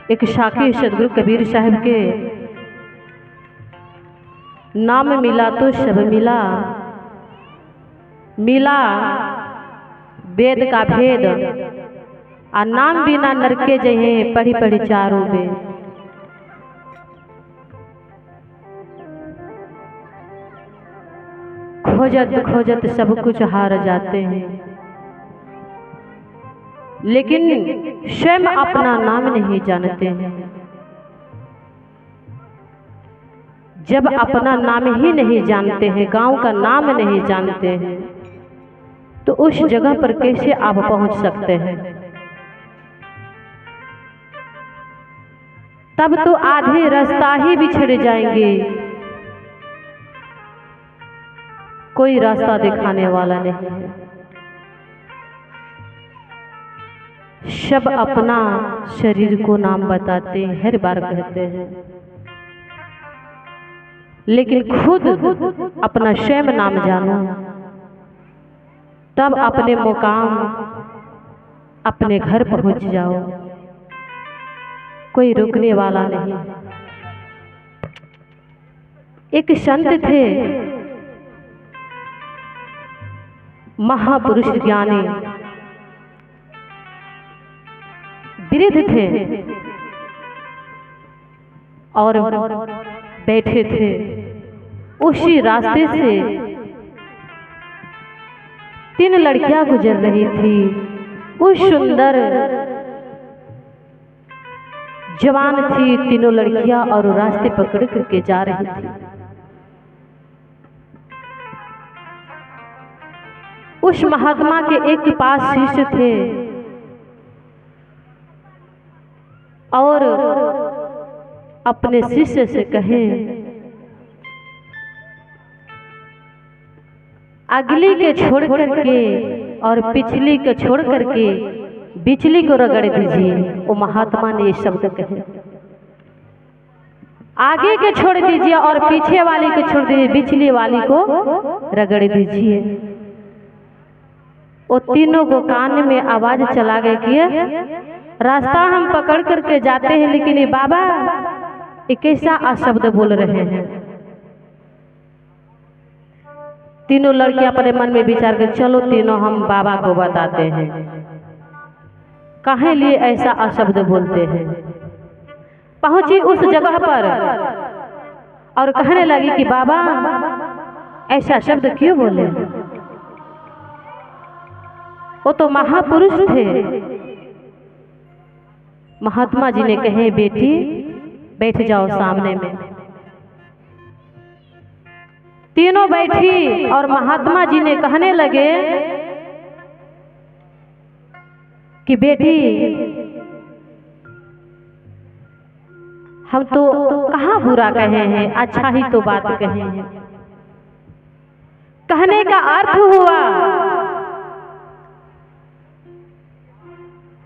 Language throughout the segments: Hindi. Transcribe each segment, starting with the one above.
एक साखी सदगुरु कबीर साहब के नाम मिला तो सब मिला, मिला वेद का भेद, आ नाम बिना नरके जहे पढ़ी पढ़ी चारों वेद। खोजत खोजत सब कुछ हार जाते हैं, लेकिन स्वयं अपना नाम नहीं जानते हैं। जब अपना नाम ही नहीं जानते हैं, गांव का नाम नहीं जानते हैं, तो उस जगह पर कैसे आप पहुंच सकते हैं? तब तो आधे रास्ता ही बिछड़ जाएंगे, कोई रास्ता दिखाने वाला नहीं है। सब अपना शरीर को नाम बताते हैं, हर बार कहते हैं, लेकिन खुद अपना स्वयं नाम जानो, तब अपने मुकाम अपने घर पहुंच जाओ, कोई रुकने वाला नहीं। एक संत थे, महापुरुष ज्ञानी, वृद्ध थे और बैठे थे। उसी रास्ते से 3 लड़कियां गुजर रही थी। उस सुंदर जवान थी तीनों लड़कियां और रास्ते पकड़ करके जा रही थी। उस महात्मा के एक पास शिष्य थे और अपने शिष्य से कहे, अगली के छोड़ करके और पिछली को छोड़ करके बिचली को रगड़ दीजिए। वो महात्मा ने ये शब्द कहे, आगे के छोड़ दीजिए और पीछे वाली को छोड़ दीजिए, बिचली वाली को रगड़ दीजिए। वो तीनों को कान में आवाज चला गई कि रास्ता हम पकड़ करके जाते हैं, लेकिन ये बाबा ये कैसा अशब्द बोल रहे हैं। तीनों लड़कियां अपने मन में विचार कर, चलो तीनों हम बाबा को बताते हैं, काहे लिए ऐसा अशब्द बोलते हैं। पहुंची उस जगह पर और कहने लगी कि बाबा ऐसा शब्द क्यों बोले। वो तो महापुरुष थे। महात्मा जी ने कहे, बेटी बैठ जाओ सामने में। तीनों बैठी और महात्मा जी ने कहने लगे कि बेटी हम तो कहाँ बुरा कहे हैं, अच्छा ही तो बात कहे हैं। कहने का अर्थ हुआ,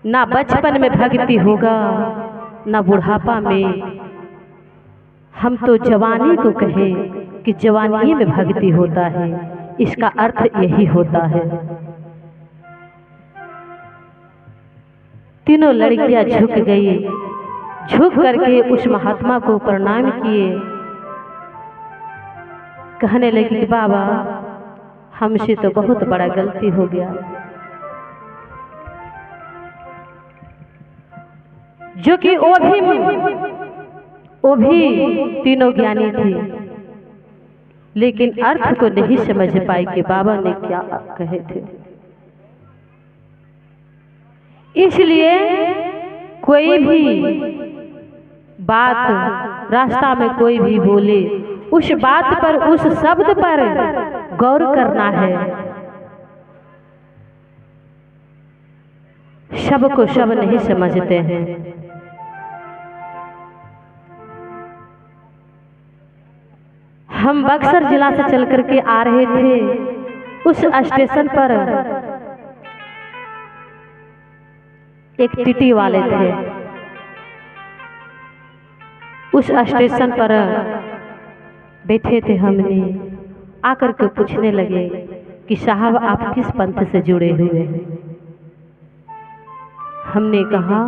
ना बचपन में भक्ति होगा ना बुढ़ापा में। हम तो जवानी को कहे कि जवानी में भक्ति होता है, इसका अर्थ यही होता है। तीनों लड़कियां झुक गई, झुक करके उस महात्मा को प्रणाम किए। कहने लगी कि बाबा हमसे तो बहुत बड़ा गलती हो गया। जो कि वो भी तीनों ज्ञानी थी, लेकिन अर्थ को नहीं समझ पाई कि बाबा ने क्या कहे थे। इसलिए कोई भी बात रास्ता में कोई भी बोले, उस बात पर, उस शब्द पर गौर करना है। सब को सब नहीं समझते हैं। हम बक्सर जिला से चल करके आ रहे थे। उस स्टेशन पर एक टीटी वाले थे। उस स्टेशन पर बैठे थे। हमने आकर के पूछने लगे कि साहब आप किस पंथ से जुड़े हुए हैं। हमने कहा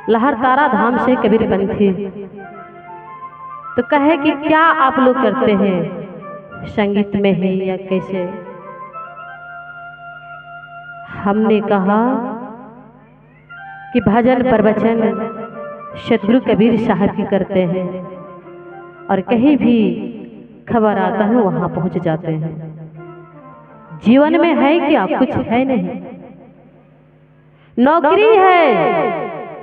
लहरतारा धाम से कबीर पंथी। तो कहे कि क्या आप लोग करते हैं, संगीत में है या कैसे? हमने कहा कि भजन प्रवचन सतगुरु कबीर साहब की करते हैं और कहीं भी खबर आता है वहां पहुंच जाते हैं। जीवन में है क्या? कुछ है नहीं। नौकरी है,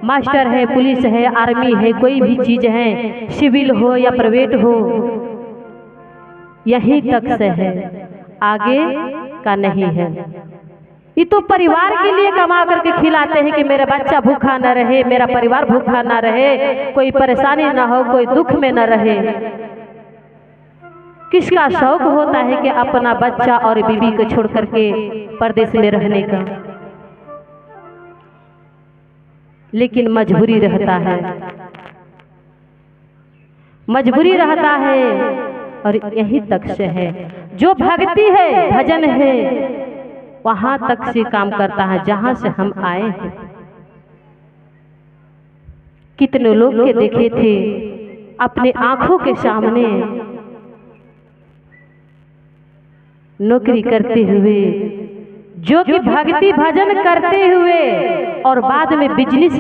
मास्टर है, पुलिस है, आर्मी है, कोई भी चीज है, सिविल हो या प्राइवेट हो, यहीं तक से है, आगे का नहीं है। ये तो परिवार के लिए कमा करके खिलाते हैं कि मेरा बच्चा भूखा न रहे, मेरा परिवार भूखा न रहे, कोई परेशानी ना हो, कोई दुख में न रहे। किसका शौक होता है कि अपना बच्चा और बीवी को छोड़ करके परदेश में रहने का? लेकिन मजबूरी रहता है, मजबूरी रहता है और यहीं तक से है। जो भक्ति है, भजन है, वहां तक से काम करता है जहां से हम आए हैं। कितने लोग के देखे थे अपने आंखों के सामने नौकरी करते हुए, जो कि भक्ति भजन करते हुए और बाद में बिजनेस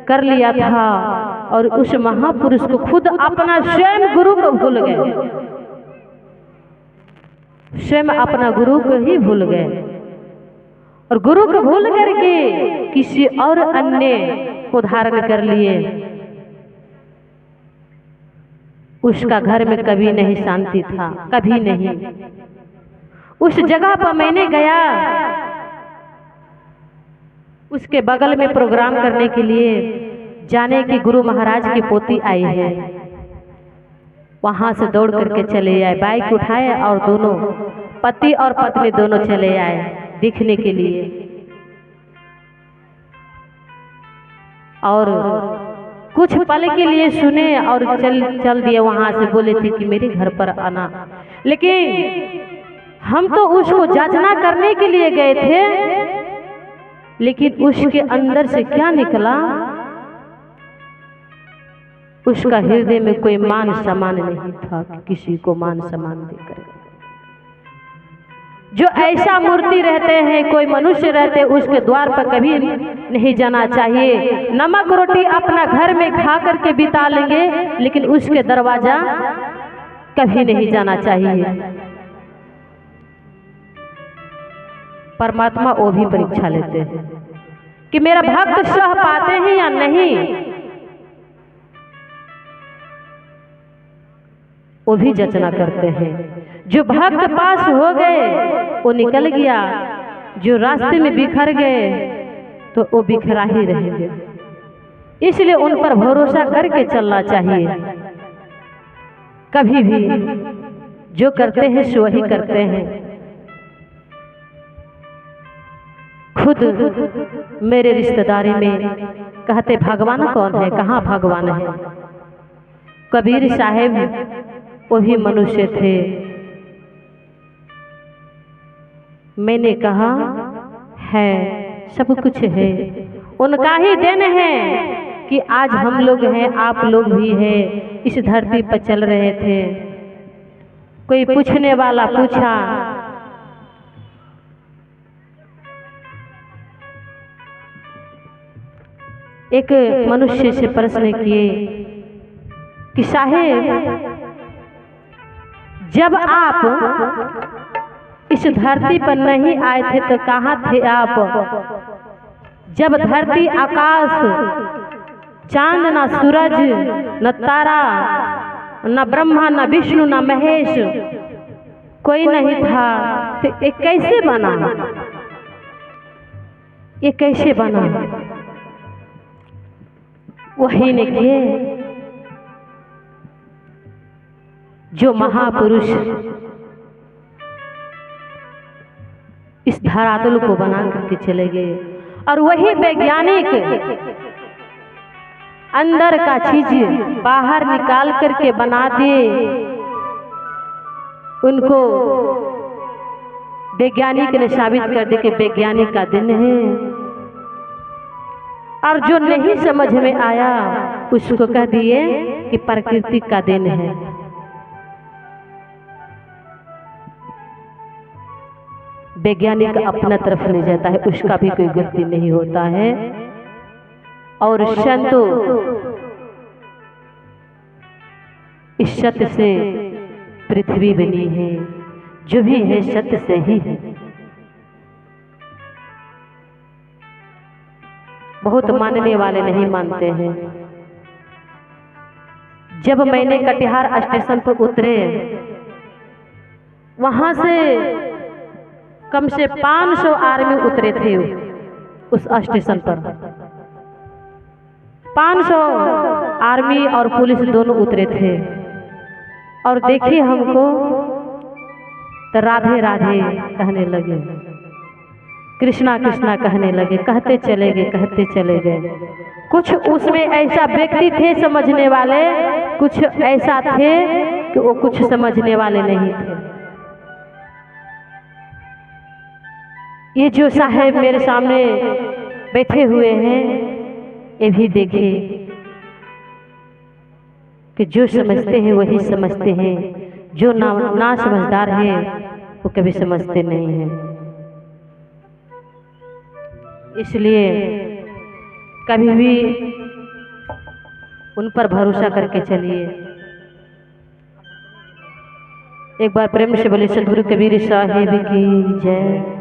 कर लिया था और उस महापुरुष को खुद अपना स्वयं गुरु को भूल गए, स्वयं अपना गुरु को ही भूल गए और गुरु को भूल करके किसी और अन्य को धारण कर लिए। उसका घर में कभी नहीं शांति था, कभी नहीं। उस जगह पर मैंने गया, उसके बगल में प्रोग्राम करने के लिए, जाने की गुरु महाराज की पोती आई है। वहां से दौड़ करके चले आए, बाइक उठाए और दोनों पति और पत्नी दोनों चले आए देखने के लिए। और कुछ पल के लिए सुने और चल दिए वहां से। बोले थे कि मेरे घर पर आना, लेकिन हम तो उसको जांचना करने के लिए गए थे, लेकिन उसके अंदर से क्या निकला, उसका हृदय में कोई मान सम्मान नहीं था कि किसी को मान सम्मान देकर। जो ऐसा मूर्ति रहते हैं, कोई मनुष्य रहते, उसके द्वार पर कभी नहीं जाना चाहिए। नमक रोटी अपना घर में खा करके बिता लेंगे, लेकिन उसके दरवाजा कभी नहीं जाना चाहिए। परमात्मा वो भी परीक्षा लेते हैं कि मेरा भक्त सह पाते हैं या नहीं, वो भी जांचना करते हैं। जो भक्त पास हो गए वो निकल गया, जो रास्ते में बिखर गए तो वो बिखरा ही रहेंगे। इसलिए उन पर भरोसा करके चलना चाहिए। कभी भी जो करते हैं सो ही करते हैं। खुद मेरे रिश्तेदारी में कहते भगवान कौन है, कहाँ भगवान है? कबीर साहब वो भी मनुष्य थे। मैंने कहा है, सब कुछ है, उनका ही देन है कि आज हम लोग हैं, आप लोग भी हैं, इस धरती पर चल रहे थे। कोई पूछने वाला पूछा, एक मनुष्य से प्रश्न किए कि साहेब, जब आप इस धरती पर नहीं आए थे तो कहाँ थे आप? जब धरती आकाश, चांद ना सूरज न तारा, न ब्रह्मा न विष्णु न महेश, कोई नहीं था, तो ये कैसे बना? ये कैसे बना? वही ने किए जो महापुरुष इस धरातल को बना करके चले गए, और वही वैज्ञानिक अंदर का चीज बाहर निकाल करके बना दिए। उनको वैज्ञानिक ने साबित कर दिया कि वैज्ञानिक का दिन है। और जो नहीं समझ में आया उसको कह दिए कि प्रकृति का देन है। वैज्ञानिक अपना तरफ ले जाता है, उसका भी कोई गलती नहीं होता है। और संतो इस सत्य से पृथ्वी बनी है, जो भी है सत्य से ही है। बहुत मानने वाले नहीं मानते हैं। जब मैंने कटिहार स्टेशन पर उतरे, वहां से कम से 500 आर्मी उतरे थे उस स्टेशन पर। 500 आर्मी और पुलिस दोनों उतरे थे और देखिए हमको तो राधे राधे कहने लगे, कृष्णा कृष्णा कहने लगे, कहते चले गए। कुछ उसमें ऐसा व्यक्ति थे समझने वाले, कुछ ऐसा थे कि वो कुछ समझने वाले नहीं थे। ये जो साहब मेरे सामने बैठे हुए हैं, ये भी देखिए कि जो समझते हैं वही समझते हैं, जो ना समझदार है वो कभी समझते नहीं हैं। इसलिए कभी भी उन पर भरोसा करके चलिए। एक बार प्रेम से बोले सद्गुरु कबीर साहिब की जय।